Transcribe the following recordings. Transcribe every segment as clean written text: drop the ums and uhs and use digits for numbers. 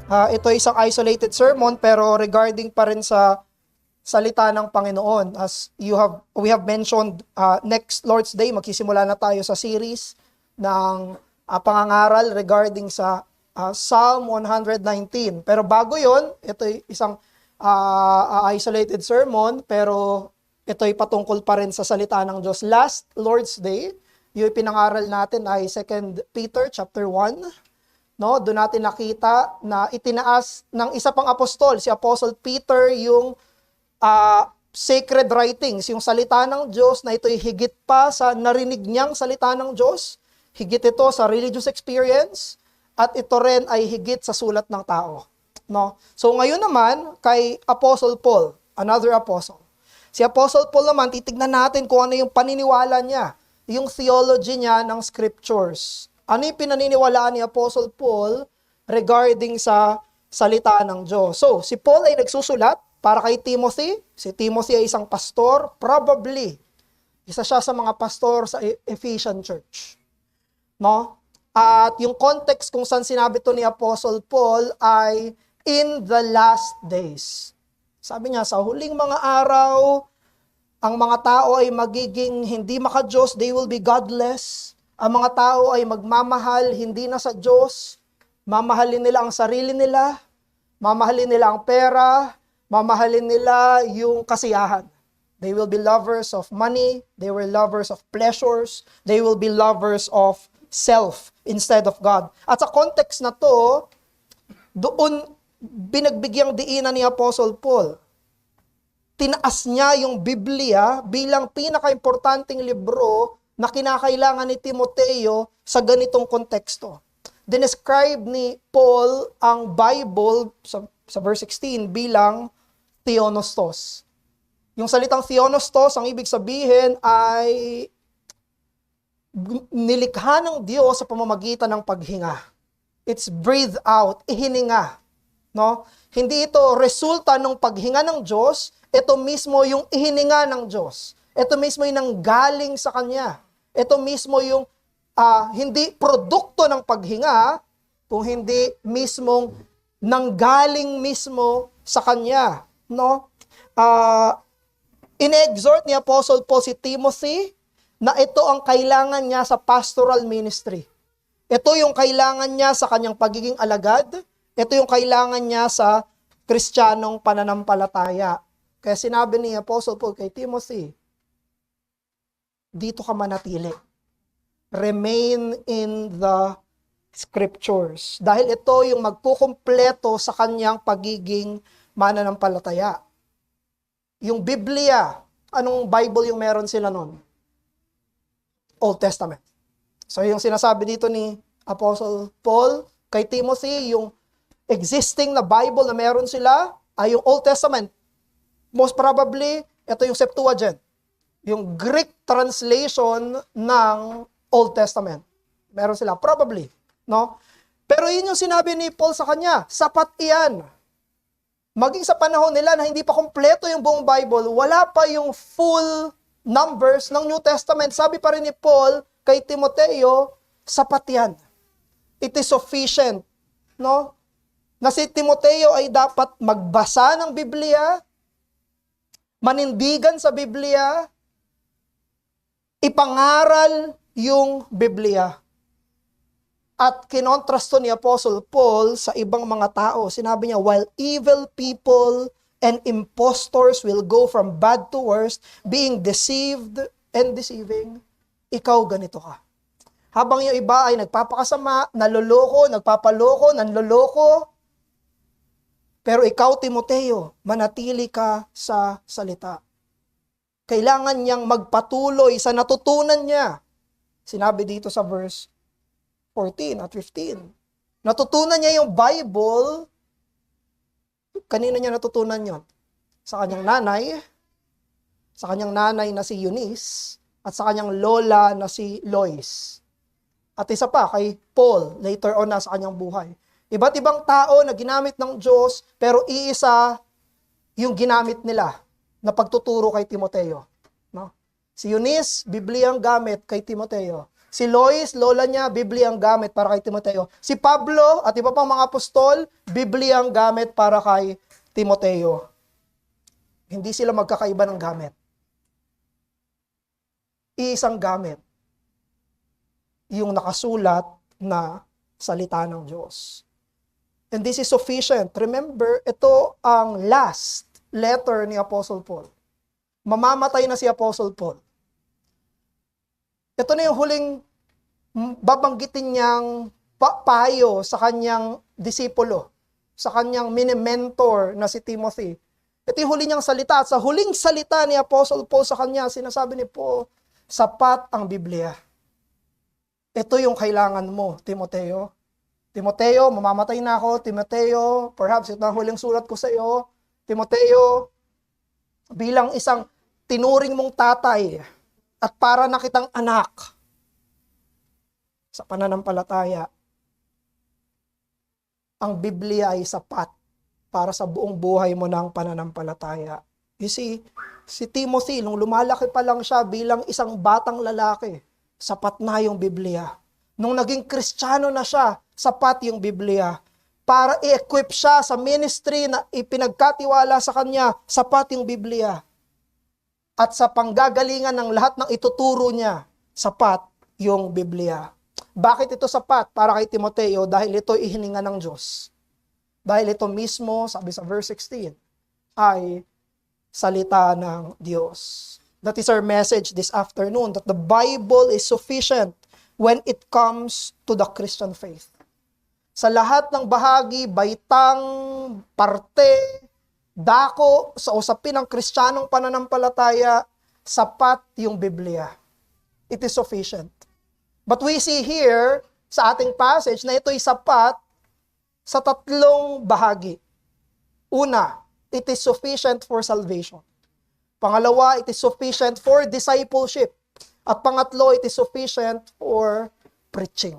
Ito ay isang isolated sermon pero regarding pa rin sa salita ng Panginoon. As we have mentioned, next Lord's Day, magsisimula na tayo sa series ng pangangaral regarding sa Psalm 119. Pero bago yon, ito ay isang isolated sermon, pero ito ay patungkol pa rin sa salita ng Diyos. Last Lord's Day, yung pinangaral natin ay 2 Peter chapter 1. No, doon natin nakita na itinaas ng isa pang apostol, si Apostle Peter, yung sacred writings, yung salita ng Diyos na ito'y higit pa sa narinig niyang salita ng Diyos, higit ito sa religious experience, at ito rin ay higit sa sulat ng tao. No? So ngayon naman, kay Apostle Paul, another apostle. Si Apostle Paul naman, titignan natin kung ano yung paniniwala niya, yung theology niya ng scriptures. Ano yung pinaniniwalaan ni Apostle Paul regarding sa salita ng Diyos? So, si Paul ay nagsusulat para kay Timothy. Si Timothy ay isang pastor, probably isa siya sa mga pastor sa Ephesian Church. No? At yung context kung saan sinabi to ni Apostle Paul ay in the last days. Sabi niya, sa huling mga araw, ang mga tao ay magiging hindi maka-Diyos, they will be godless. Ang mga tao ay magmamahal, hindi na sa Diyos. Mamahalin nila ang sarili nila, mamahalin nila ang pera, mamahalin nila yung kasiyahan. They will be lovers of money, they will be lovers of pleasures, they will be lovers of self instead of God. At sa context na to, doon binagbigyan diinan ni Apostle Paul. Tinaas niya yung Biblia bilang pinaka-importanting libro na kinakailangan ni Timoteo sa ganitong konteksto. Dinescribe ni Paul ang Bible sa verse 16 bilang theonostos. Yung salitang theonostos, ang ibig sabihin ay nilikha ng Diyos sa pamamagitan ng paghinga. It's breathed out, ihininga. No? Hindi ito resulta ng paghinga ng Diyos, ito mismo yung ihininga ng Diyos. Ito mismo yung nanggaling sa Kanya. Ito mismo yung hindi produkto ng paghinga, kung hindi mismong nanggaling mismo sa Kanya. No? In-exhort ni Apostle Paul si Timothy na ito ang kailangan niya sa pastoral ministry. Ito yung kailangan niya sa kanyang pagiging alagad. Ito yung kailangan niya sa Kristiyanong pananampalataya. Kaya sinabi ni Apostle Paul kay Timothy, dito ka manatili. Remain in the scriptures. Dahil ito yung magkukumpleto sa kanyang pagiging mananampalataya. Yung Biblia, anong Bible yung meron sila nun? Old Testament. So yung sinasabi dito ni Apostle Paul kay Timothy, yung existing na Bible na meron sila ay yung Old Testament. Most probably, ito yung Septuagint. Yung Greek translation ng Old Testament. Meron sila, probably. No? Pero yun yung sinabi ni Paul sa kanya, sapat iyan. Maging sa panahon nila na hindi pa kompleto yung buong Bible, wala pa yung full numbers ng New Testament. Sabi pa rin ni Paul kay Timoteo, sapat yan. It is sufficient. No? Na si Timoteo ay dapat magbasa ng Biblia, manindigan sa Biblia, ipangaral yung Biblia. At kinontrasto ni Apostle Paul sa ibang mga tao. Sinabi niya, while evil people and impostors will go from bad to worse, being deceived and deceiving, ikaw ganito ka. Habang yung iba ay nagpapakasama, naloloko, nagpapaloko, nanloloko, pero ikaw, Timoteo, manatili ka sa salita. Kailangan niyang magpatuloy sa natutunan niya. Sinabi dito sa verse 14 at 15. Natutunan niya yung Bible. Kanino niya natutunan yon? Sa kanyang nanay na si Eunice, at sa kanyang lola na si Lois. At isa pa, kay Paul, later on na sa kanyang buhay. Iba't ibang tao na ginamit ng Diyos, pero iisa yung ginamit nila na pagtuturo kay Timoteo. No? Si Eunice, Biblia ang gamit kay Timoteo. Si Lois, lola niya, Biblia ang gamit para kay Timoteo. Si Pablo at iba pang mga apostol, Biblia ang gamit para kay Timoteo. Hindi sila magkakaiba ng gamit. Iisang gamit. Yung nakasulat na salita ng Diyos. And this is sufficient. Remember, ito ang last letter ni Apostle Paul. Mamamatay na si Apostle Paul. Ito na yung huling babanggitin niyang payo sa kanyang disipulo, sa kanyang mini-mentor na si Timothy. Ito yung huli niyang salita. At sa huling salita ni Apostle Paul sa kanya, sinasabi ni Paul, sapat ang Biblia. Ito yung kailangan mo, Timoteo. Timoteo, mamamatay na ako. Timoteo, perhaps ito ang huling sulat ko sa iyo. Timoteo, bilang isang tinuring mong tatay, at para na kitang anak sa pananampalataya, ang Biblia ay sapat para sa buong buhay mo ng pananampalataya. You see, si Timothy, nung lumalaki pa lang siya bilang isang batang lalaki, sapat na yung Biblia. Nung naging Kristiyano na siya, sapat yung Biblia. Para i-equip siya sa ministry na ipinagkatiwala sa kanya, sapat yung Biblia. At sa panggagalingan ng lahat ng ituturo niya, sapat yung Biblia. Bakit ito sapat para kay Timoteo? Dahil ito ihininga ng Diyos. Dahil ito mismo, sabi sa verse 16, ay salita ng Diyos. That is our message this afternoon, that the Bible is sufficient when it comes to the Christian faith. Sa lahat ng bahagi, baitang, parte, dako, sa usapin ng Kristiyanong pananampalataya, sapat yung Biblia. It is sufficient. But we see here, sa ating passage, na ito'y sapat sa tatlong bahagi. Una, it is sufficient for salvation. Pangalawa, it is sufficient for discipleship. At pangatlo, it is sufficient for preaching.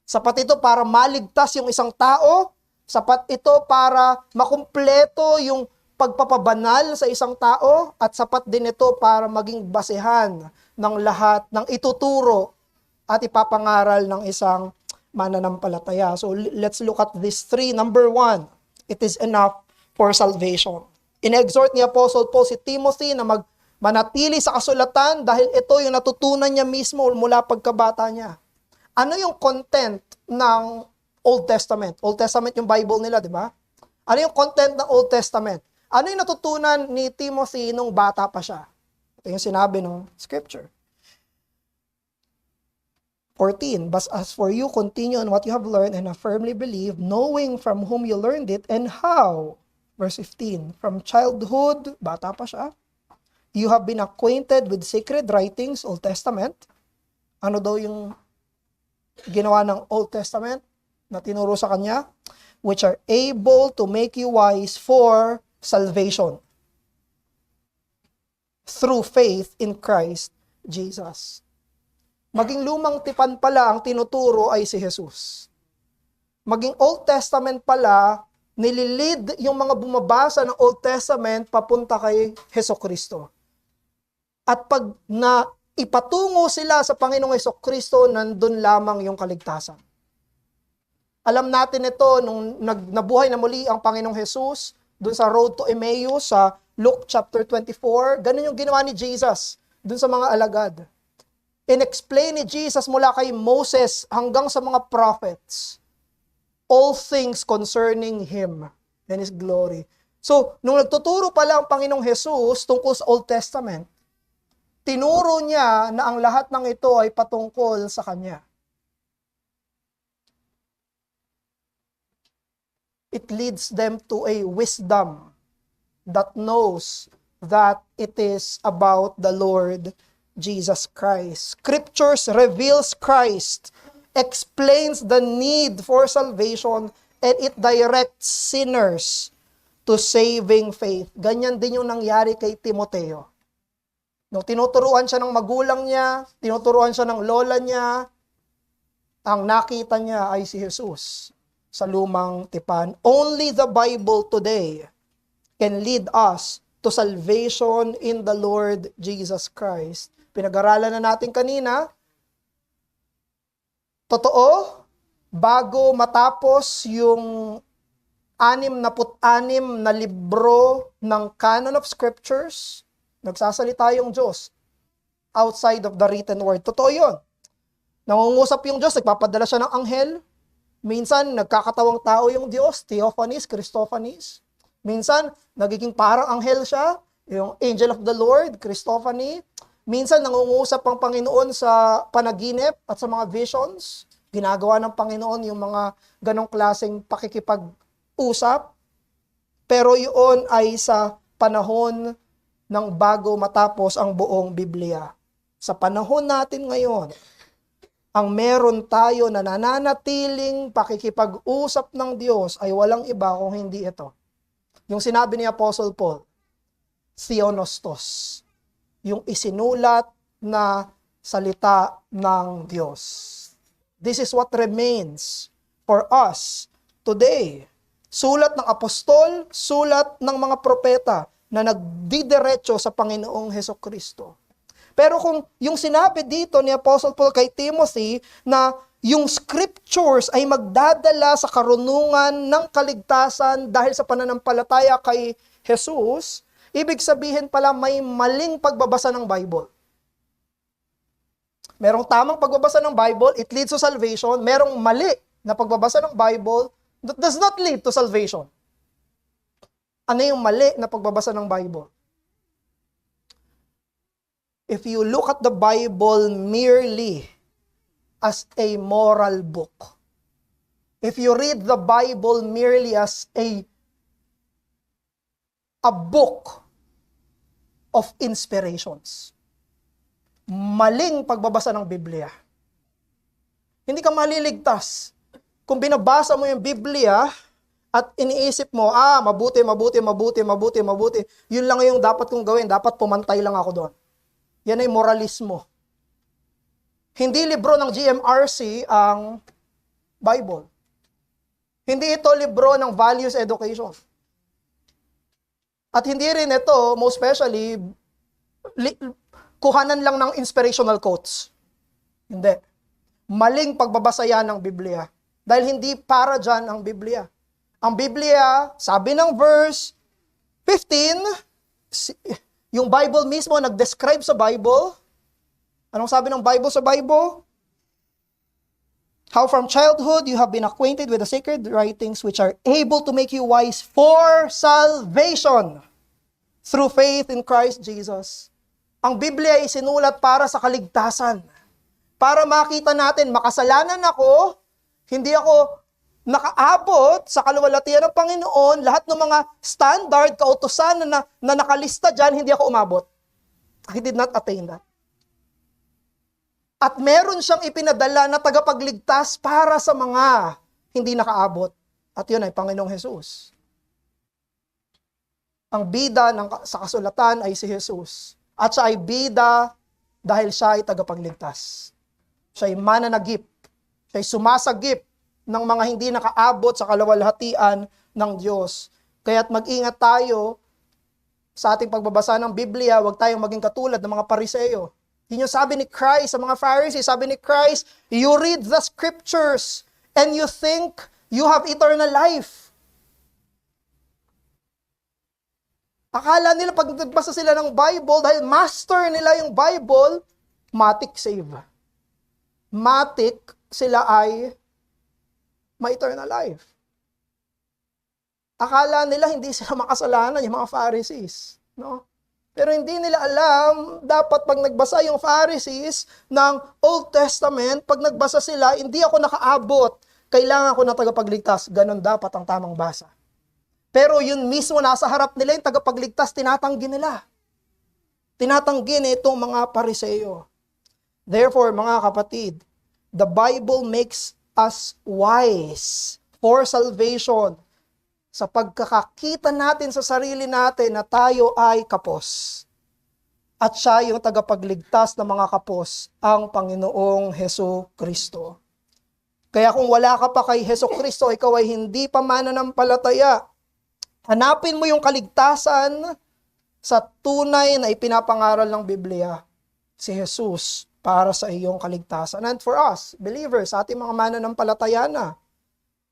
Sapat ito para maligtas yung isang tao. Sapat ito para makumpleto yung pagpapabanal sa isang tao. At sapat din ito para maging basehan ng lahat ng ituturo at ipapangaral ng isang mananampalataya. So let's look at these three. Number one, it is enough for salvation. In-exhort ni Apostle Paul si Timothy na manatili sa kasulatan dahil ito yung natutunan niya mismo mula pagkabata niya. Ano yung content ng Old Testament? Old Testament yung Bible nila, di ba? Ano yung content ng Old Testament? Ano yung natutunan ni Timothy nung bata pa siya? Ito yung sinabi ng scripture. 14, but as for you, continue on what you have learned and have firmly believed, knowing from whom you learned it and how. Verse 15, from childhood, bata pa siya, you have been acquainted with sacred writings, Old Testament. Ano daw yung ginawa ng Old Testament na tinuro sa kanya? Which are able to make you wise for salvation through faith in Christ Jesus. Maging lumang tipan pala ang tinuturo ay si Jesus. Maging Old Testament pala, nililid yung mga bumabasa ng Old Testament papunta kay Hesukristo. At pag na ipatungo sila sa Panginoong Hesukristo, nandun lamang yung kaligtasan. Alam natin ito nung nabuhay na muli ang Panginoong Jesus dun sa road to Emmaus sa Luke chapter 24. Ganun yung ginawa ni Jesus dun sa mga alagad. In-explain ni Jesus mula kay Moses hanggang sa mga prophets all things concerning Him and His glory. So, nung nagtuturo pala ang Panginoong Jesus tungkol sa Old Testament, tinuro niya na ang lahat ng ito ay patungkol sa Kanya. It leads them to a wisdom that knows that it is about the Lord Jesus Christ. Scriptures reveals Christ, explains the need for salvation, and it directs sinners to saving faith. Ganyan din yung nangyari kay Timoteo. Nung tinuturuan siya ng magulang niya, tinuturuan siya ng lola niya, ang nakita niya ay si Jesus sa lumang tipan. Only the Bible today can lead us to salvation in the Lord Jesus Christ. Pinag-aralan na natin kanina, Totoo, bago matapos yung 66 na libro ng Canon of Scriptures, nagsasalita yung Diyos outside of the written word. Totoo yun. Nangungusap yung Diyos, nagpapadala siya ng anghel. Minsan, nagkakatawang tao yung Diyos, theophanies, Christophanies. Minsan, nagiging parang anghel siya, yung angel of the Lord, Christophany. Minsan, nangungusap ang Panginoon sa panaginip at sa mga visions. Ginagawa ng Panginoon yung mga ganong klaseng pakikipag-usap. Pero yun ay sa panahon ng bago matapos ang buong Biblia. Sa panahon natin ngayon, ang meron tayo na nananatiling pakikipag-usap ng Diyos ay walang iba kung hindi ito. Yung sinabi ni Apostle Paul, Theonostos, yung isinulat na salita ng Diyos. This is what remains for us today. Sulat ng apostol, sulat ng mga propeta na nagdidiretso sa Panginoong Hesukristo. Pero kung yung sinabi dito ni Apostle Paul kay Timothy na yung scriptures ay magdadala sa karunungan ng kaligtasan dahil sa pananampalataya kay Jesus, ibig sabihin pala may maling pagbabasa ng Bible. Merong tamang pagbabasa ng Bible, it leads to salvation. Merong mali na pagbabasa ng Bible that does not lead to salvation. Ano yung mali na pagbabasa ng Bible? If you look at the Bible merely as a moral book, if you read the Bible merely as a book of inspirations, maling pagbabasa ng Biblia. Hindi ka maliligtas. Kung binabasa mo yung Biblia at iniisip mo, mabuti, yun lang yung dapat kong gawin, dapat pumantay lang ako doon. Yan ay moralismo. Hindi libro ng GMRC ang Bible. Hindi ito libro ng values education. At hindi rin ito, most especially, kuhanan lang ng inspirational quotes. Hindi. Maling pagbabasa yan ng Biblia. Dahil hindi para dyan ang Biblia. Ang Biblia, sabi ng verse 15, yung Bible mismo nag-describe sa Bible. Anong sabi ng Bible sa Bible? How from childhood you have been acquainted with the sacred writings which are able to make you wise for salvation through faith in Christ Jesus. Ang Biblia ay sinulat para sa kaligtasan. Para makita natin, makasalanan ako, hindi ako nakaabot sa kaluwalhatian ng Panginoon, lahat ng mga standard, kautusan na nakalista dyan, hindi ako umabot. I did not attain that. At meron siyang ipinadala na tagapagligtas para sa mga hindi nakaabot. At yun ay Panginoong Jesus. Ang bida sa kasulatan ay si Jesus. At siya ay bida dahil siya ay tagapagligtas. Siya ay mananagip. Siya ay sumasagip ng mga hindi nakaabot sa kaluwalhatian ng Diyos. Kaya't mag-ingat tayo sa ating pagbabasa ng Biblia, huwag tayong maging katulad ng mga Pariseo. Yun yung sabi ni Christ sa mga Pharisees, sabi ni Christ, you read the scriptures and you think you have eternal life. Akala nila pag nagbasa sila ng Bible, dahil master nila yung Bible, matik save. Matik sila ay may eternal life. Akala nila hindi sila makasalanan, yung mga Pharisees. No? Pero hindi nila alam, dapat pag nagbasa yung Pharisees ng Old Testament, pag nagbasa sila, hindi ako nakaabot. Kailangan ko na tagapagligtas. Ganon dapat ang tamang basa. Pero yun mismo nasa harap nila, yung tagapagligtas, tinatanggi nila. Tinatanggi itong mga Pariseo. Therefore, mga kapatid, the Bible makes us wise for salvation sa pagkakakita natin sa sarili natin na tayo ay kapos. At siya yung tagapagligtas ng mga kapos, ang Panginoong Hesukristo. Kaya kung wala ka pa kay Hesukristo, ikaw ay hindi pa mananampalataya. Hanapin mo yung kaligtasan sa tunay na ipinapangaral ng Biblia. si Jesus para sa iyong kaligtasan. And for us, believers, sa ating mga mananampalataya na,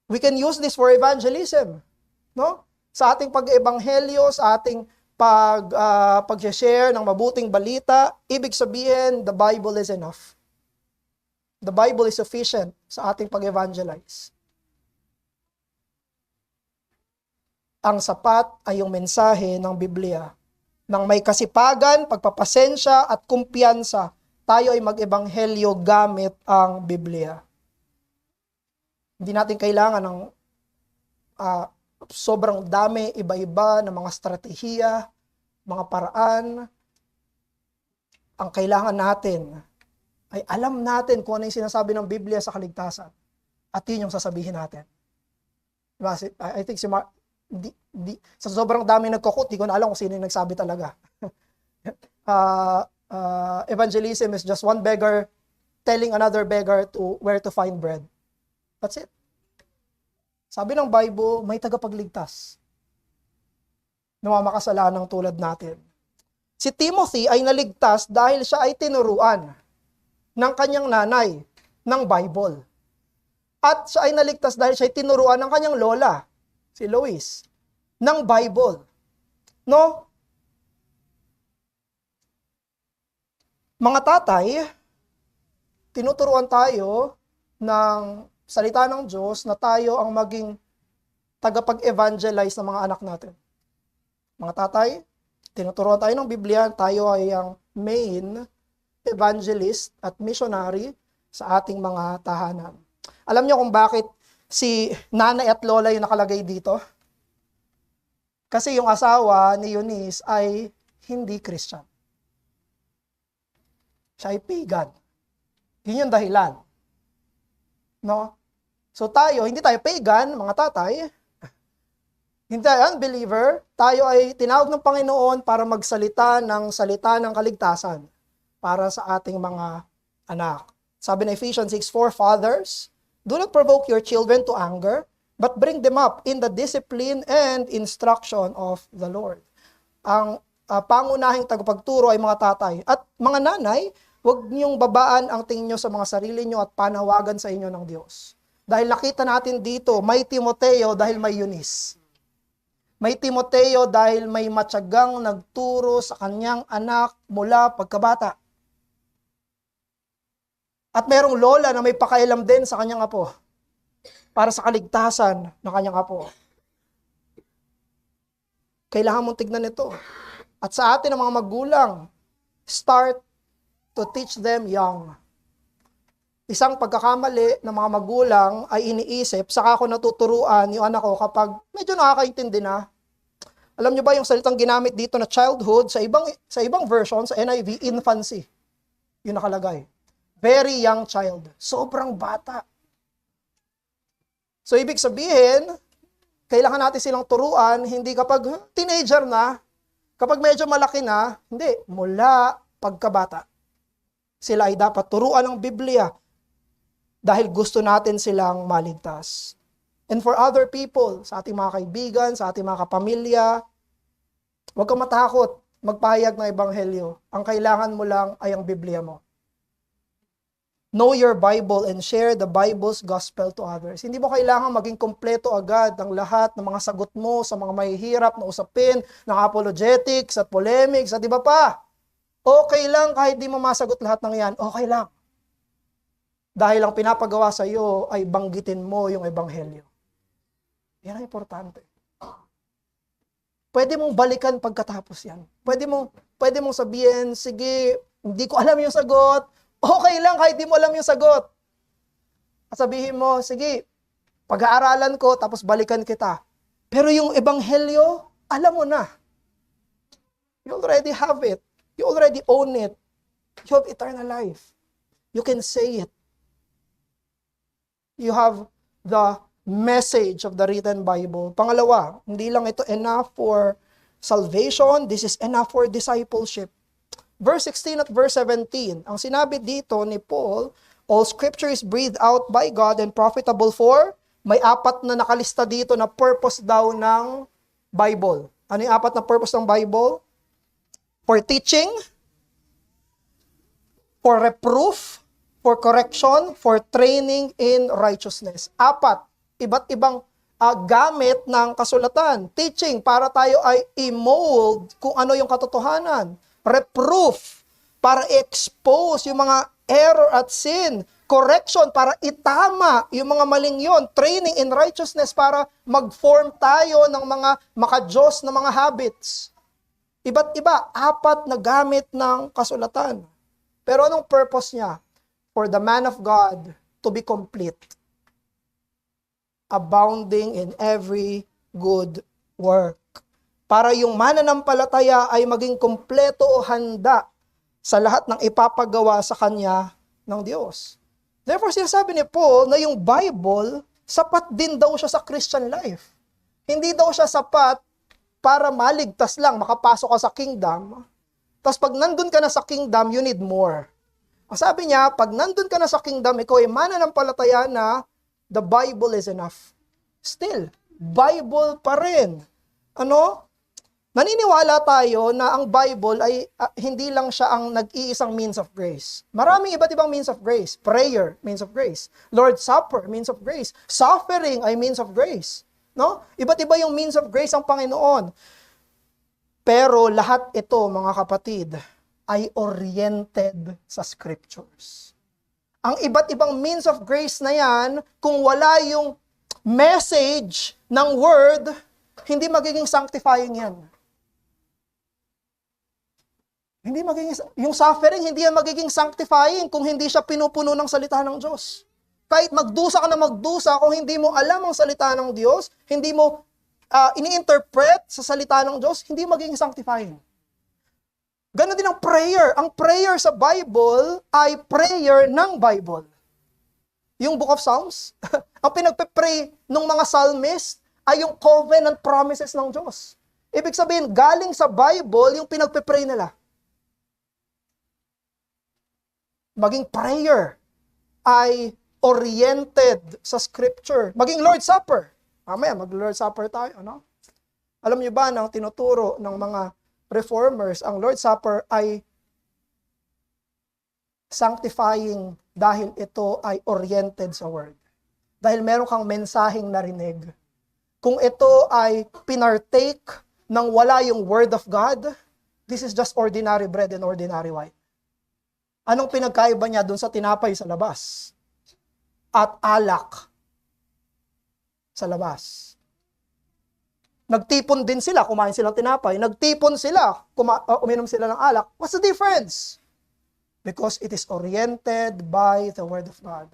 we can use this for evangelism. No? Sa ating pag-ebanghelyo, sa ating pag-share ng mabuting balita, ibig sabihin, the Bible is enough. The Bible is sufficient sa ating pag-evangelize. Ang sapat ay yung mensahe ng Biblia. Nang may kasipagan, pagpapasensya at kumpiyansa, tayo ay mag-ebanghelyo gamit ang Biblia. Hindi natin kailangan ng sobrang dami, iba-iba ng mga strategiya, mga paraan. Ang kailangan natin ay alam natin kung ano yung sinasabi ng Biblia sa kaligtasan. At yun yung sasabihin natin. Diba? I think sa sobrang dami nagkukot, di ko na alam kung sino yung nagsabi talaga. Evangelism is just one beggar telling another beggar to where to find bread. That's it. Sabi ng Bible, may tagapagligtas na mga makasalanang tulad natin. Si Timothy ay naligtas dahil siya ay tinuruan ng kanyang nanay ng Bible. At siya ay naligtas dahil siya ay tinuruan ng kanyang lola, si Lois, ng Bible. No? Mga tatay, tinuturuan tayo ng salita ng Diyos na tayo ang maging tagapag-evangelize ng mga anak natin. Mga tatay, tinuturuan tayo ng Biblia, tayo ay ang main evangelist at missionary sa ating mga tahanan. Alam niyo kung bakit si nanay at lola yung nakalagay dito? Kasi yung asawa ni Eunice ay hindi Christian. Siya ay pagan. Yun yung dahilan. No? So tayo, hindi tayo pagan, mga tatay. Hindi tayo unbeliever. Tayo ay tinawag ng Panginoon para magsalita ng kaligtasan para sa ating mga anak. Sabi ng Ephesians 6:4, Fathers, do not provoke your children to anger, but bring them up in the discipline and instruction of the Lord. Ang pangunahing tagapagturo ay mga tatay. At mga nanay, huwag niyong babaan ang tingin niyo sa mga sarili niyo at panawagan sa inyo ng Diyos. Dahil nakita natin dito, may Timoteo dahil may Eunice. May Timoteo dahil may matyagang nagturo sa kanyang anak mula pagkabata. At merong lola na may pakailam din sa kanyang apo para sa kaligtasan ng kanyang apo. Kailangan mong tignan ito. At sa atin ng mga magulang, start to teach them young. Isang pagkakamali ng mga magulang ay iniisip, saka ako natuturuan yung anak ko kapag medyo nakakaintindi na. Alam nyo ba yung salitang ginamit dito na childhood, sa ibang version, sa NIV, infancy. Yung nakalagay. Very young child. Sobrang bata. So, ibig sabihin, kailangan natin silang turuan, hindi kapag teenager na, kapag medyo malaki na, hindi, mula pagkabata. Sila ay dapat turuan ng Biblia dahil gusto natin silang maligtas. And for other people, sa ating mga kaibigan, sa ating mga kapamilya, huwag kang matakot magpahayag ng ebanghelyo. Ang kailangan mo lang ay ang Biblia mo. Know your Bible and share the Bible's gospel to others. Hindi mo kailangan maging kompleto agad ang lahat ng mga sagot mo sa mga mahihirap na usapin ng apologetics at polemics at iba pa. Okay lang kahit di mo masagot lahat ng yan. Okay lang. Dahil ang pinapagawa sa iyo ay banggitin mo yung ebanghelyo. Yan ang importante. Pwede mong balikan pagkatapos yan. Pwede mong sabihin, sige, hindi ko alam yung sagot. Okay lang kahit di mo alam yung sagot. At sabihin mo, sige, pag-aaralan ko tapos balikan kita. Pero yung ebanghelyo, alam mo na. You already have it. You already own it. You have eternal life. You can say it. You have the message of the written Bible. Pangalawa, hindi lang ito enough for salvation. This is enough for discipleship. Verse 16 at verse 17, ang sinabi dito ni Paul, all scripture is breathed out by God and profitable for, may apat na nakalista dito na purpose daw ng Bible. Ano yung apat na purpose ng Bible? For teaching, for reproof, for correction, for training in righteousness. 4, iba't ibang gamit ng kasulatan. Teaching, para tayo ay i-mold kung ano yung katotohanan. Reproof, para expose yung mga error at sin. Correction, para itama yung mga maling yon. Training in righteousness, para mag-form tayo ng mga maka-Diyos na mga habits. Iba't iba, 4 na gamit ng kasulatan. Pero anong purpose niya? For the man of God to be complete, abounding in every good work. Para yung mananampalataya ay maging kompleto o handa sa lahat ng ipapagawa sa kanya ng Diyos. Therefore, sinasabi ni Paul na yung Bible, sapat din daw siya sa Christian life. Hindi daw siya sapat para maligtas lang, makapasok ka sa kingdom. Tapos pag nandun ka na sa kingdom, you need more. Sabi niya, pag nandun ka na sa kingdom, ikaw ay mananampalataya na the Bible is enough. Still, Bible pa rin. Naniniwala tayo na ang Bible ay hindi lang siya ang nag-iisang means of grace. Maraming iba't ibang means of grace. Prayer, means of grace. Lord's Supper, means of grace. Suffering ay means of grace. Iba't iba yung means of grace ang Panginoon. Pero lahat ito, mga kapatid, ay oriented sa scriptures. Ang iba't ibang means of grace na yan, kung wala yung message ng word, hindi magiging sanctifying yan. Yung suffering, hindi yan magiging sanctifying kung hindi siya pinupuno ng salita ng Diyos. Kahit magdusa ka na magdusa, kung hindi mo alam ang salita ng Diyos, hindi mo ini-interpret sa salita ng Diyos, hindi magiging sanctifying. Ganon din ang prayer. Ang prayer sa Bible ay prayer ng Bible. Yung Book of Psalms, ang pinagpe-pray ng mga psalmist ay yung covenant promises ng Diyos. Ibig sabihin, galing sa Bible yung pinagpe-pray nila. Maging prayer ay oriented sa Scripture. Maging Lord's Supper. Mamaya, mag-Lord's Supper tayo, Alam niyo ba, nang tinuturo ng mga reformers, ang Lord's Supper ay sanctifying dahil ito ay oriented sa Word. Dahil meron kang mensaheng narinig. Kung ito ay pinartake ng wala yung Word of God, this is just ordinary bread and ordinary wine. Anong pinagkaiba niya dun sa tinapay sa labas? At alak sa labas. Nagtipon din sila, kumain silang tinapay. Nagtipon sila, uminom sila ng alak. What's the difference? Because it is oriented by the Word of God.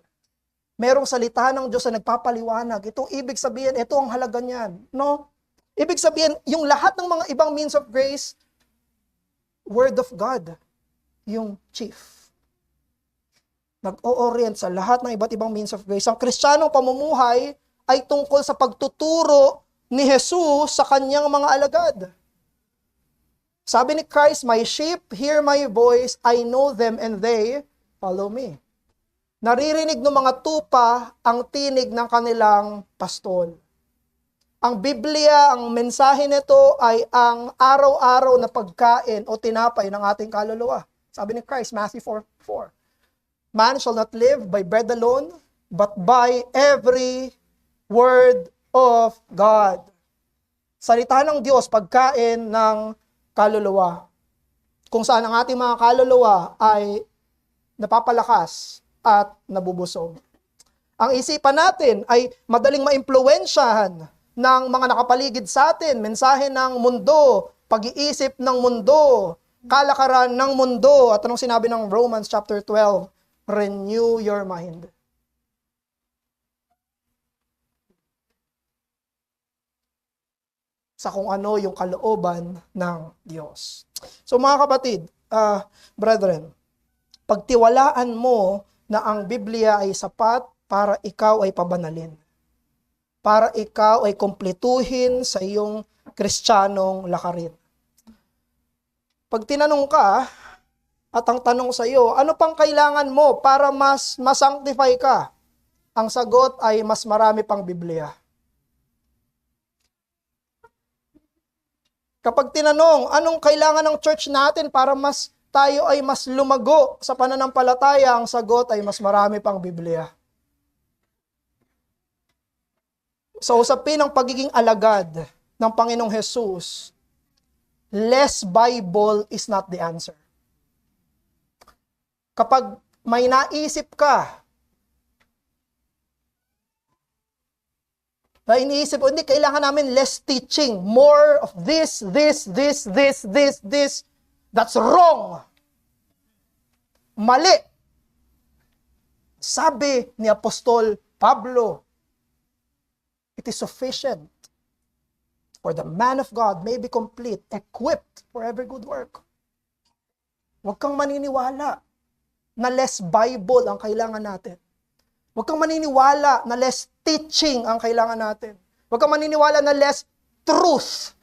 Merong salita ng Diyos na nagpapaliwanag. Itong ibig sabihin, ito ang halaga niyan. Ibig sabihin, yung lahat ng mga ibang means of grace, Word of God, yung chief. Nag-o-orient sa lahat ng iba't ibang means of grace. Ang Kristiyanong pamumuhay ay tungkol sa pagtuturo ni Jesus sa kanyang mga alagad. Sabi ni Christ, "My sheep hear my voice, I know them and they follow me." Naririnig ng mga tupa ang tinig ng kanilang pastol. Ang Biblia, ang mensahe nito ay ang araw-araw na pagkain o tinapay ng ating kaluluwa. Sabi ni Christ, Matthew 4:4. Man shall not live by bread alone, but by every word of God. Salita ng Diyos, pagkain ng kaluluwa. Kung saan ang ating mga kaluluwa ay napapalakas at nabubusog. Ang isipan natin ay madaling maimpluwensyahan ng mga nakapaligid sa atin, mensahe ng mundo, pag-iisip ng mundo, kalakaran ng mundo. At anong sinabi ng Romans chapter 12? Renew your mind. Sa kung ano yung kalooban ng Diyos. So mga kapatid, brethren, pagtiwalaan mo na ang Biblia ay sapat para ikaw ay pabanalin. Para ikaw ay kumpletuhin sa iyong Kristiyanong lakarin. Pag tinanong ka, at ang tanong sa iyo, ano pang kailangan mo para mas masanctify ka? Ang sagot ay mas marami pang Biblia. Kapag tinanong, anong kailangan ng church natin para mas tayo ay mas lumago sa pananampalataya, ang sagot ay mas marami pang Biblia. Sa usapin ng pagiging alagad ng Panginoong Jesus, less Bible is not the answer. Kapag may naisip ka, na iniisip, hindi, kailangan namin less teaching, more of this. That's wrong. Mali. Sabi ni Apostol Pablo, it is sufficient for the man of God may be complete, equipped for every good work. Huwag kang maniniwala na less Bible ang kailangan natin. Huwag kang maniniwala na less teaching ang kailangan natin. Huwag kang maniniwala na less truth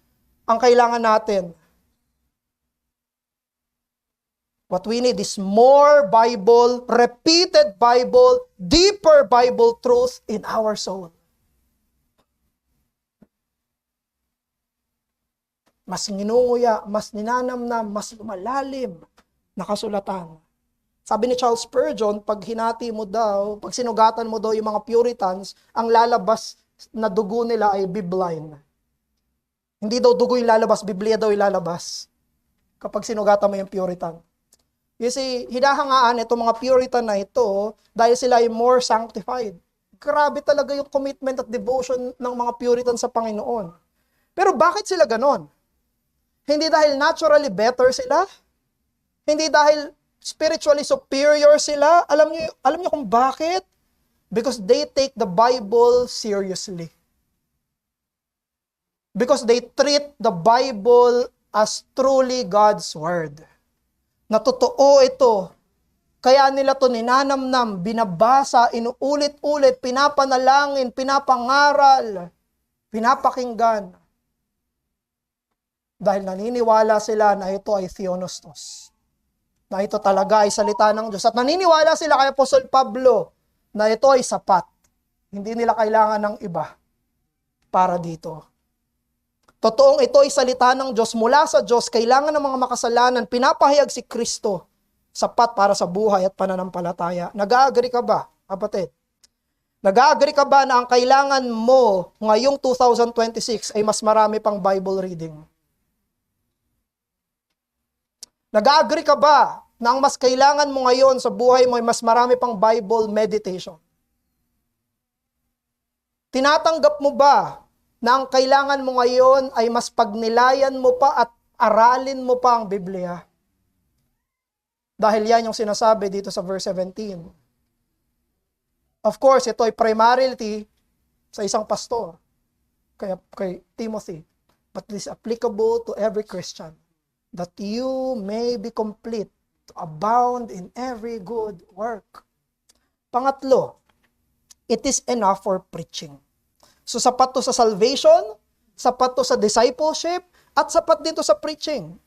ang kailangan natin. What we need is more Bible, repeated Bible, deeper Bible truth in our soul. Mas nginunguya, mas ninanamnam, mas lumalalim na kasulatan. Sabi ni Charles Spurgeon, pag hinati mo daw, pag sinugatan mo daw yung mga Puritans, ang lalabas na dugo nila ay bibline. Hindi daw dugo yung lalabas, Biblia daw yung lalabas. Kapag sinugatan mo yung Puritan. You see, hinahangaan itong mga Puritan na ito dahil sila ay more sanctified. Grabe talaga yung commitment at devotion ng mga Puritan sa Panginoon. Pero bakit sila ganon? Hindi dahil naturally better sila? Hindi dahil spiritually superior sila? Alam niyo kung bakit? Because they take the Bible seriously. Because they treat the Bible as truly God's Word. Na totoo ito. Kaya nila to ninanamnam, binabasa, inuulit-ulit, pinapanalangin, pinapangaral, pinapakinggan. Dahil naniniwala sila na ito ay theonostos. Na ito talaga ay salita ng Diyos. At naniniwala sila kay Apostol Pablo na ito ay sapat. Hindi nila kailangan ng iba para dito. Totoong ito ay salita ng Diyos mula sa Diyos, kailangan ng mga makasalanan, pinapahayag si Kristo, sapat para sa buhay at pananampalataya. Nag-agree ka ba, kapatid? Nag-agree ka ba na ang kailangan mo ngayong 2026 ay mas marami pang Bible reading? Nag-agree ka ba na ang mas kailangan mo ngayon sa buhay mo ay mas marami pang Bible meditation? Tinatanggap mo ba na ang kailangan mo ngayon ay mas pagnilayan mo pa at aralin mo pa ang Biblia? Dahil yan yung sinasabi dito sa verse 17. Of course, ito ay primarily sa isang pastor, kay Timothy. But this is applicable to every Christian. That you may be complete, to abound in every good work. Pangatlo, it is enough for preaching. So sapat to sa salvation, sapat to sa discipleship, at sapat din to sa preaching.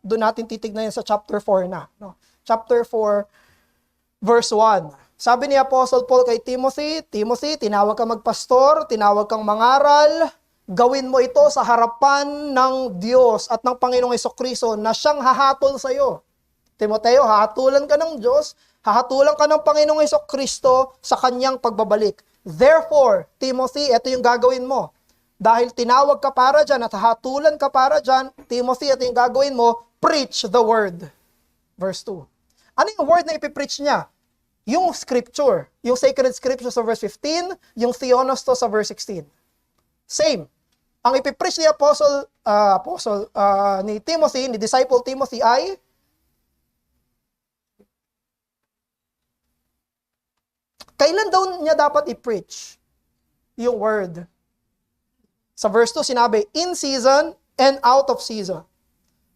Doon natin titignan yan sa chapter 4 na. No? Chapter 4, verse 1. Sabi ni Apostle Paul kay Timothy, Timothy, tinawag ka magpastor, tinawag kang mangaral, gawin mo ito sa harapan ng Diyos at ng Panginoong Hesukristo na siyang hahatol sa iyo. Timoteo, hahatulan ka ng Diyos, hahatulan ka ng Panginoong Hesukristo sa kanyang pagbabalik. Therefore, Timothy, ito yung gagawin mo. Dahil tinawag ka para dyan at hahatulan ka para dyan, Timothy, ito yung gagawin mo, preach the word. Verse 2. Ano yung word na ipipreach niya? Yung scripture, yung sacred scripture sa verse 15, yung theonostos sa verse 16. Same. Ang ipipreach ni ni Timothy, ni disciple Timothy ay kailan daw niya dapat i-preach yung word? Sa verse 2 sinabi, in season and out of season.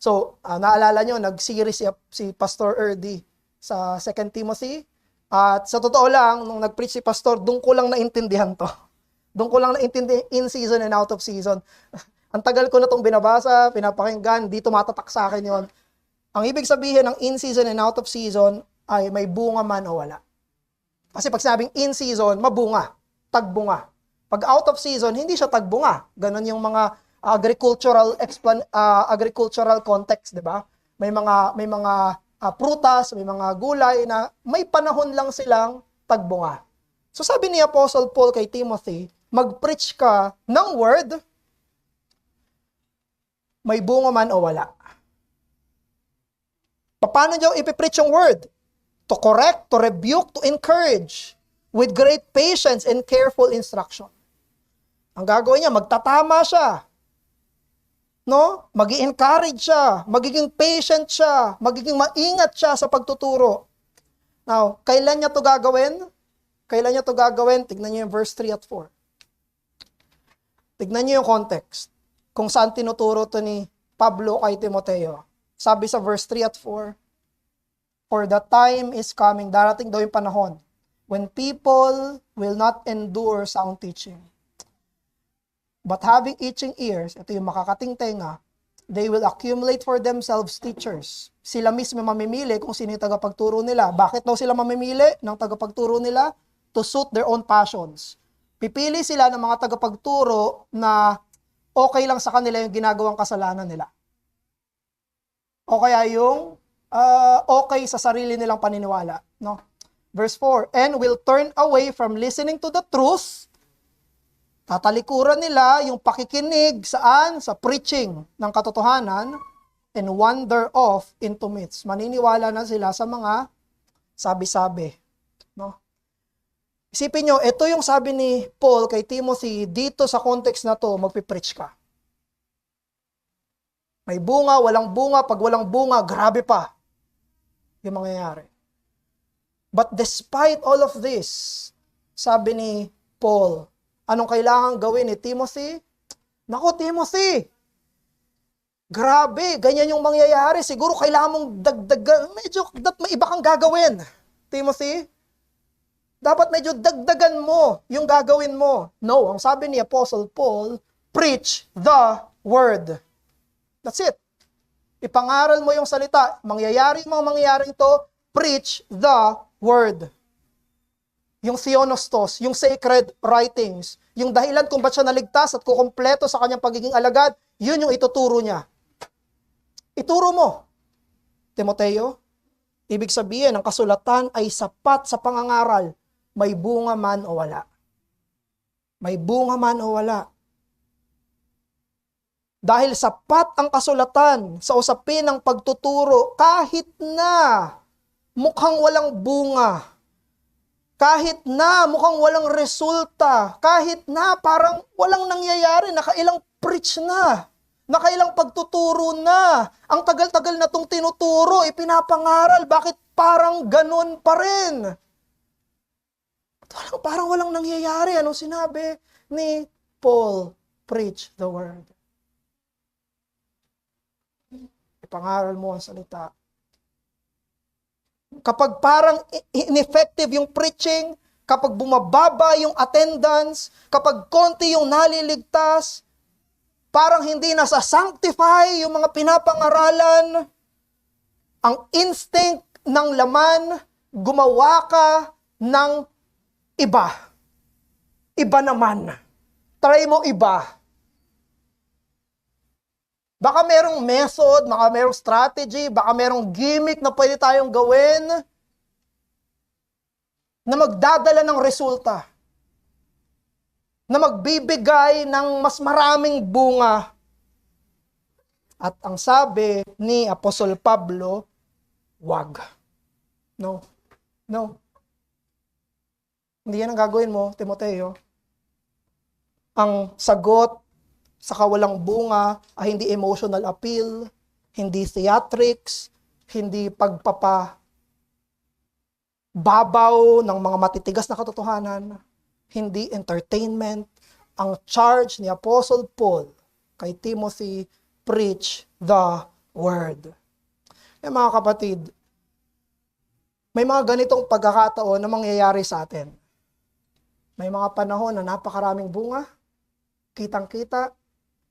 So, naalala nyo, nag-series si Pastor Erdy sa 2 Timothy. At sa totoo lang, nung nag-preach si Pastor, doon ko lang naintindihan to. Doon ko lang naintindihan in season and out of season. Ang tagal ko na itong binabasa, pinapakinggan, di tumatatak sa akin yon. Ang ibig sabihin ng in season and out of season ay may bunga man o wala. Kasi pag sinabing in season, mabunga, tagbunga. Pag out of season, hindi siya tagbunga. Ganon yung mga agricultural context, di ba? may mga prutas, may mga gulay na may panahon lang silang tagbunga. So sabi ni Apostle Paul kay Timothy, mag-preach ka ng word, may bunga man o wala. Paano niyo ipipreach yung word? To correct, to rebuke, to encourage, with great patience and careful instruction. Ang gagawin niya, magtatama siya. No? Magi-encourage siya, magiging patient siya, magiging maingat siya sa pagtuturo. Now, kailan niya to gagawin? Kailan niya to gagawin? Tignan niyo yung verse 3 at 4. Tignan niyo yung context. Kung saan tinuturo to ni Pablo kay Timoteo. Sabi sa verse 3 at 4, for the time is coming, darating daw yung panahon, when people will not endure sound teaching. But having itching ears, ito yung makakating tenga, they will accumulate for themselves teachers. Sila mismo mamimili kung sino yung tagapagturo nila. Bakit daw sila mamimili ng tagapagturo nila? To suit their own passions. Pipili sila ng mga tagapagturo na okay lang sa kanila yung ginagawang kasalanan nila. O kaya yung okay sa sarili nilang paniniwala. No? Verse 4, and will turn away from listening to the truth. Tatalikuran nila yung pakikinig saan? Sa preaching ng katotohanan and wander off into myths. Maniniwala na sila sa mga sabi-sabi. No? Isipin nyo, ito yung sabi ni Paul kay Timothy, dito sa context na to, magpipreach ka. May bunga, walang bunga, pag walang bunga, grabe pa yung mangyayari. But despite all of this, sabi ni Paul, anong kailangan gawin ni Timothy? Naku, Timothy! Grabe, ganyan yung mangyayari. Siguro kailangan mong dagdagan. Medyo may iba kang gagawin. Timothy, dapat medyo dagdagan mo yung gagawin mo. No, ang sabi ni Apostle Paul, preach the word. That's it. Ipangaral mo yung salita. Mangyayari yung mga mangyayaring to, preach the word. Yung theonostos, yung sacred writings, yung dahilan kung ba't siya naligtas at kukumpleto sa kanyang pagiging alagad, yun yung ituturo niya. Ituro mo, Timoteo. Ibig sabihin, ang kasulatan ay sapat sa pangangaral, may bunga man o wala. May bunga man o wala. Dahil sapat ang kasulatan sa usapin ng pagtuturo, kahit na mukhang walang bunga, kahit na mukhang walang resulta, kahit na parang walang nangyayari, nakailang preach na, nakailang pagtuturo na, ang tagal-tagal na itong tinuturo, ipinapangaral, bakit parang ganun pa rin? Parang walang nangyayari. Anong sinabi ni Paul? Preach the word. Ipangaral mo ang salita. Kapag parang ineffective yung preaching, kapag bumababa yung attendance, kapag konti yung naliligtas, parang hindi nasa-sanctify yung mga pinapangaralan, ang instinct ng laman, gumawa ka ng iba. Iba naman. Try mo iba. Baka merong method, baka merong strategy, baka merong gimmick na pwede tayong gawin na magdadala ng resulta, na magbibigay ng mas maraming bunga. At ang sabi ni Apostol Pablo, wag. No. No. Hindi yan ang gagawin mo, Timoteo. Ang sagot sa kawalang bunga ay hindi emotional appeal, hindi theatrics, hindi pagpapababaw ng mga matitigas na katotohanan, hindi entertainment. Ang charge ni Apostle Paul kay Timothy, preach the word. Mga kapatid, may mga ganitong pagkakataon na mangyayari sa atin. May mga panahon na napakaraming bunga, kitang-kita,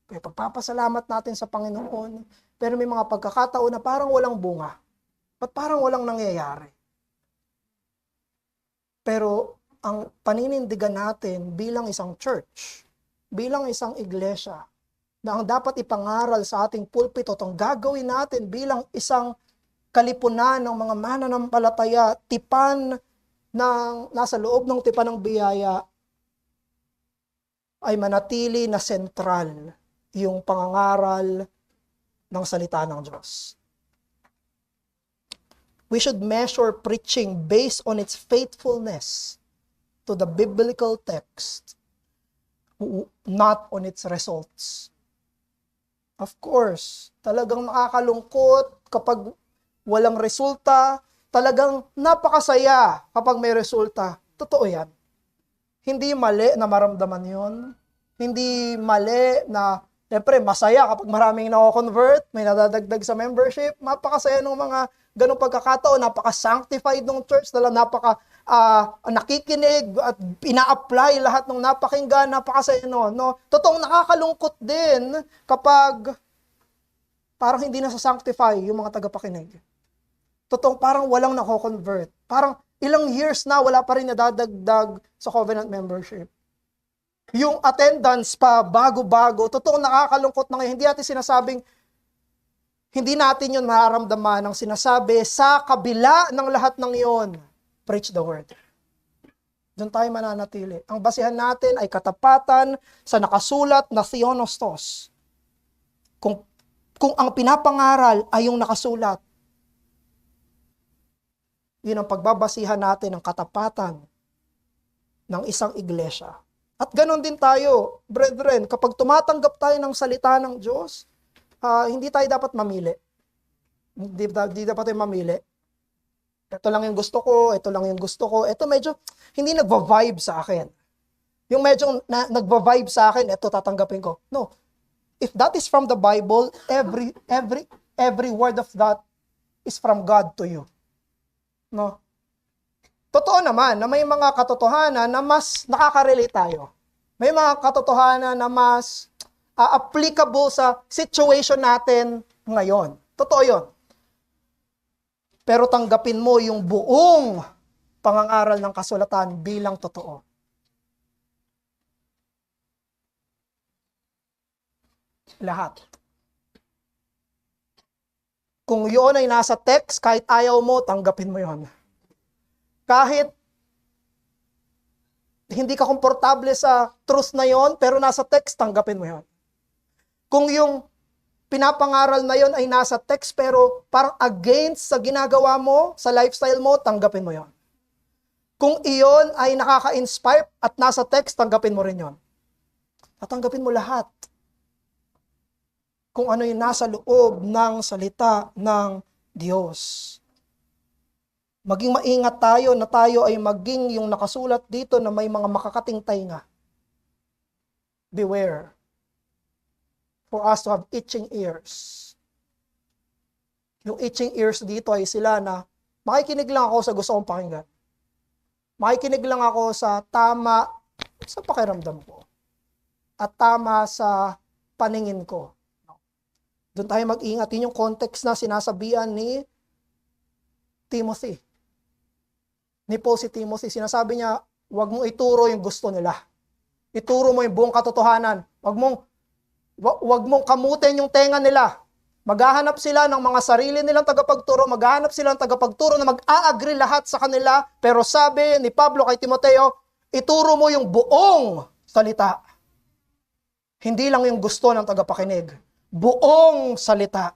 kaya pagpapasalamat natin sa Panginoon, pero may mga pagkakataon na parang walang bunga. Ba't parang walang nangyayari? Pero ang paninindigan natin bilang isang church, bilang isang iglesia, na ang dapat ipangaral sa ating pulpito, itong gagawin natin bilang isang kalipunan ng mga mananampalataya, tipan ng nasa loob ng tipan ng biyaya, ay manatili na sentral yung pangangaral ng salita ng Diyos. We should measure preaching based on its faithfulness to the biblical text, not on its results. Of course, talagang nakakalungkot kapag walang resulta, talagang napakasaya kapag may resulta. Totoo yan. Hindi mali na maramdaman yon. Hindi mali na, siyempre, masaya kapag maraming nako-convert, may nadadagdag sa membership. Napakasaya ng mga ganong pagkakataon, napaka-sanctified ng church, nakikinig at ina-apply lahat ng napakinggan, napakasaya noon. No? Totoong nakakalungkot din kapag parang hindi na sa-sanctify yung mga tagapakinig. Totoong parang walang nako-convert. Parang ilang years na wala pa rin nadadagdag sa covenant membership. Yung attendance pa, bago-bago, totoong nakakalungkot na ngayon. Hindi natin sinasabing, hindi natin yun mararamdaman ang sinasabi sa kabila ng lahat ng yon. Preach the word. Doon tayo mananatili. Ang basihan natin ay katapatan sa nakasulat na theonostos. Kung ang pinapangaral ay yung nakasulat, yun ang pagbabasihan natin ng katapatan ng isang iglesia. At ganoon din tayo, brethren, kapag tumatanggap tayo ng salita ng Diyos, hindi tayo dapat mamili. Hindi dapat tayo mamili. Ito lang yung gusto ko, ito lang yung gusto ko. Ito medyo hindi nagva-vibe sa akin. Yung medyo nagva-vibe sa akin, ito tatanggapin ko. No. If that is from the Bible, every word of that is from God to you. No. Totoo naman na may mga katotohanan na mas nakaka-relate tayo. May mga katotohanan na mas applicable sa situation natin ngayon. Totoo 'yon. Pero tanggapin mo yung buong pangangaral ng kasulatan bilang totoo. Lahat. Kung yun ay nasa text, kahit ayaw mo, tanggapin mo yon. Kahit hindi ka komportable sa truth na yon, pero nasa text, tanggapin mo yon. Kung yung pinapangaral na yon ay nasa text, pero parang against sa ginagawa mo, sa lifestyle mo, tanggapin mo yon. Kung iyon ay nakaka-inspire at nasa text, tanggapin mo rin yon. Tatanggapin mo lahat. Kung ano yung nasa loob ng salita ng Diyos. Maging maingat tayo na tayo ay maging yung nakasulat dito na may mga makakating tainga. Beware. For us to have itching ears. Yung itching ears dito ay sila na makikinig lang ako sa gusto kong pakinggan. Makikinig lang ako sa tama sa pakiramdam ko. At tama sa paningin ko. Doon tayo mag-ingat. Yun yung context na sinasabihan ni Timothy. Ni Paul si Timothy. Sinasabi niya, huwag mong ituro yung gusto nila. Ituro mo yung buong katotohanan. Huwag mong kamutin yung tenga nila. Maghahanap sila ng mga sarili nilang tagapagturo. Maghahanap sila ng tagapagturo na mag-a-agree lahat sa kanila. Pero sabi ni Pablo kay Timoteo, ituro mo yung buong salita. Hindi lang yung gusto ng tagapakinig. Buong salita.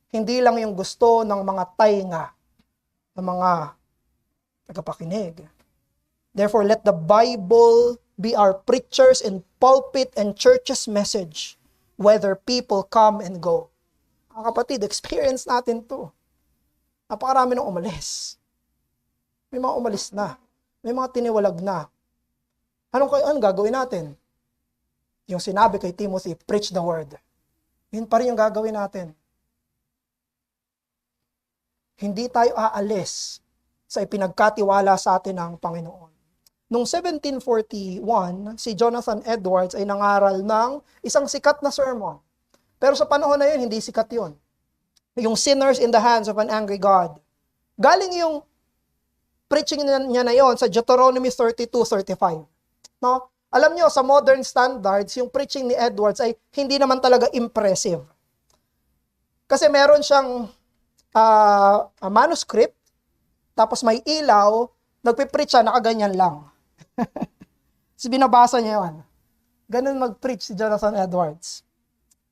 Hindi lang yung gusto ng mga tainga, ng mga tagapakinig. Therefore, let the Bible be our preachers in pulpit and churches message, whether people come and go. Mga kapatid, experience natin to. Napakarami nang umalis. May mga umalis na. May mga tiniwalag na. Anong gagawin natin? Yung sinabi kay Timothy, preach the word. Yun pa rin yung gagawin natin. Hindi tayo aalis sa ipinagkatiwala sa atin ng Panginoon. Noong 1741, si Jonathan Edwards ay nangaral ng isang sikat na sermon. Pero sa panahon na yun, hindi sikat yun. Yung Sinners in the Hands of an Angry God. Galing yung preaching niya na yun sa Deuteronomy 32:35. No? Alam nyo, sa modern standards, yung preaching ni Edwards ay hindi naman talaga impressive. Kasi meron siyang manuscript, tapos may ilaw, nagpipreach siya, nakaganyan lang. Kasi binabasa niya yun. Ganun mag-preach si Jonathan Edwards.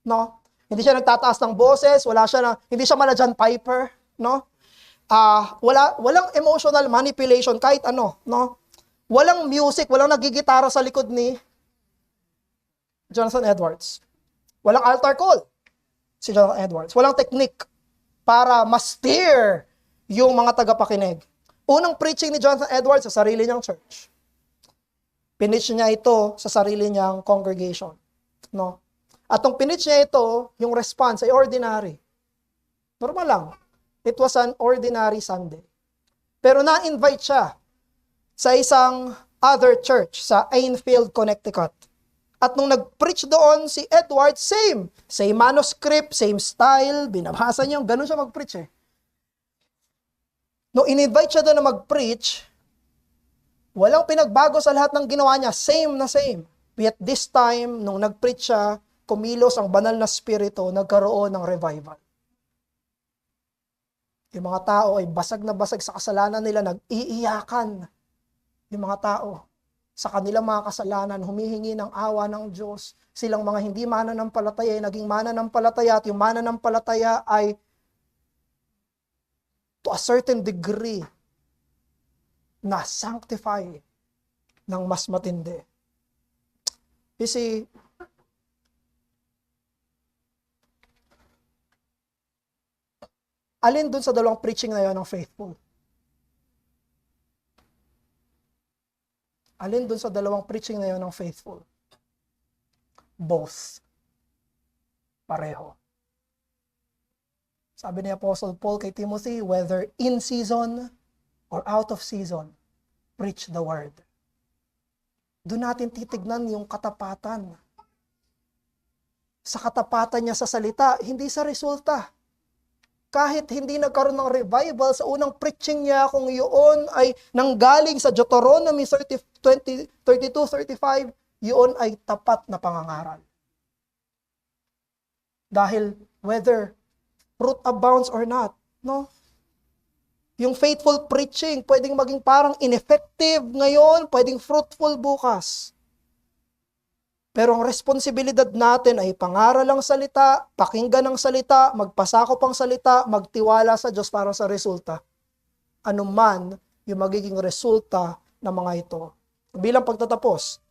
No? Hindi siya nagtataas ng boses, hindi siya mala John Piper, no? Walang emotional manipulation kahit ano, no? Walang music, walang nagigitara sa likod ni Jonathan Edwards. Walang altar call si Jonathan Edwards. Walang technique para ma-steer yung mga tagapakinig. Unang preaching ni Jonathan Edwards sa sarili niyang church. Pinitch niya ito sa sarili niyang congregation, no? At nung pinitch niya ito, yung response ay ordinary. Normal lang. It was an ordinary Sunday. Pero na-invite siya sa isang other church sa Enfield, Connecticut. At nung nag-preach doon si Edward, same manuscript, same style, binabasa niya, ganun siya mag-preach eh. Nung in-invite siya doon na mag-preach, walang pinagbago sa lahat ng ginawa niya, same na same. Yet this time, nung nag-preach siya, kumilos ang banal na spirito, nagkaroon ng revival. Yung mga tao ay basag na basag sa kasalanan nila, nag-iiyakan. Yung mga tao, sa kanilang mga kasalanan, humihingi ng awa ng Diyos. Silang mga hindi mananampalataya ay naging mananampalataya, at yung mananampalataya ay to a certain degree na sanctify ng mas matindi. You see, alin dun sa dalawang preaching na yun ang faithful? Alin dun sa dalawang preaching na yun ang faithful? Both. Pareho. Sabi ni Apostle Paul kay Timothy, whether in season or out of season, preach the word. Doon natin titignan yung katapatan. Sa katapatan niya sa salita, hindi sa resulta. Kahit hindi nagkaroon ng revival sa unang preaching niya, kung yun ay nanggaling sa Deuteronomy 32-35, yun ay tapat na pangangaral. Dahil whether fruit abounds or not, no? Yung faithful preaching, pwedeng maging parang ineffective ngayon, pwedeng fruitful bukas. Pero ang responsibilidad natin ay pangaral ang salita, pakinggan ang salita, magpasakop ang salita, magtiwala sa Diyos para sa resulta. Ano man yung magiging resulta ng mga ito. Bilang pagtatapos,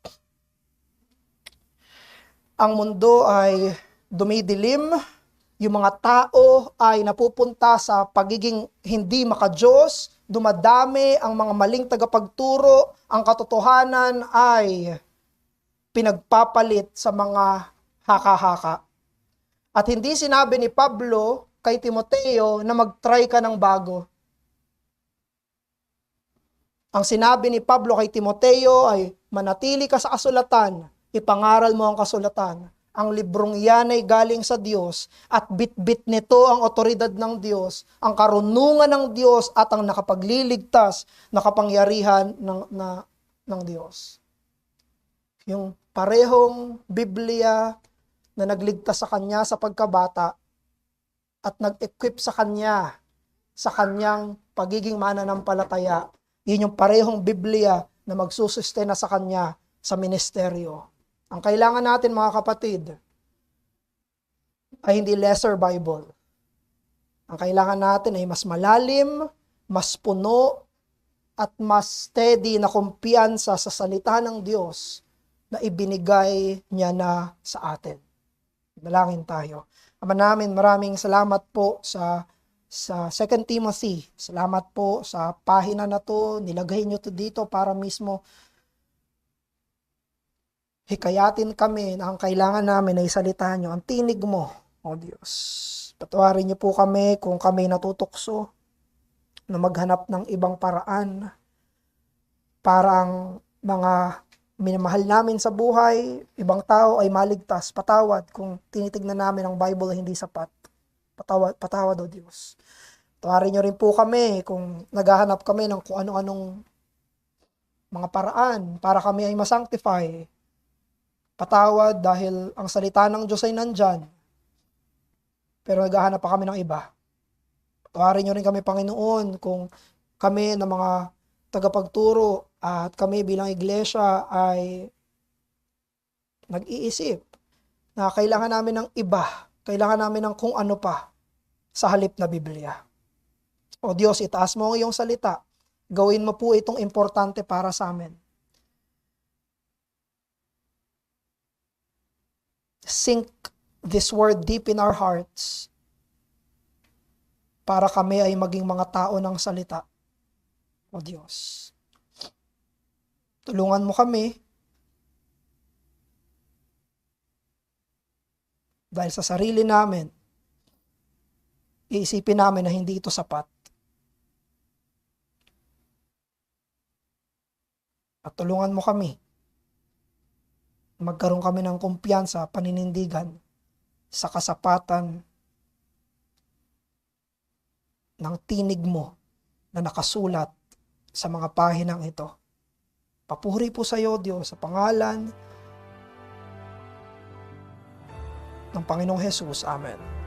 ang mundo ay dumidilim, yung mga tao ay napupunta sa pagiging hindi makadiyos, dumadami ang mga maling tagapagturo, ang katotohanan ay pinagpapalit sa mga haka-haka. At hindi sinabi ni Pablo kay Timoteo na mag-try ka ng bago. Ang sinabi ni Pablo kay Timoteo ay manatili ka sa kasulatan, ipangaral mo ang kasulatan. Ang librong iyan ay galing sa Diyos at bit-bit nito ang otoridad ng Diyos, ang karunungan ng Diyos at ang nakapagliligtas na kapangyarihan ng Diyos. Yung parehong Biblia na nagligtas sa kanya sa pagkabata at nag-equip sa kanya sa kanyang pagiging mananampalataya, yun yung parehong Biblia na magsusustena sa kanya sa ministeryo. Ang kailangan natin mga kapatid ay hindi lesser Bible. Ang kailangan natin ay mas malalim, mas puno, at mas steady na kumpiyansa sa salita ng Diyos na ibinigay niya na sa atin. Dalangin tayo. Ama namin, maraming salamat po sa 2 Timothy. Salamat po sa pahina na to. Nilagay niyo to dito para mismo hikayatin kami na ang kailangan namin ay salita niyo, ang tinig mo, o Diyos. Patawarin niyo po kami kung kami natutukso na maghanap ng ibang paraan para ang mga minamahal namin sa buhay, ibang tao ay maligtas. Patawad kung tinitignan namin ang Bible ay hindi sapat. Patawad o Diyos. Patawarin niyo rin po kami kung naghahanap kami ng kung ano-anong mga paraan para kami ay masanctify. Patawad dahil ang salita ng Diyos ay nandyan, pero naghahanap pa kami ng iba. Patawarin niyo rin kami, Panginoon, kung kami na mga tagapagturo at kami bilang iglesia ay nag-iisip na kailangan namin ng iba, kailangan namin ng kung ano pa sa halip na Biblia. O Diyos, itaas mo ang iyong salita. Gawin mo po itong importante para sa amin. Sink this word deep in our hearts para kami ay maging mga tao ng salita. O Diyos, tulungan mo kami dahil sa sarili namin, iisipin namin na hindi ito sapat. At tulungan mo kami, magkaroon kami ng kumpiyansa, paninindigan sa kasapatan ng tinig mo na nakasulat sa mga pahinang ito. Papuri po sa iyo, Diyos, sa pangalan ng Panginoong Hesus. Amen.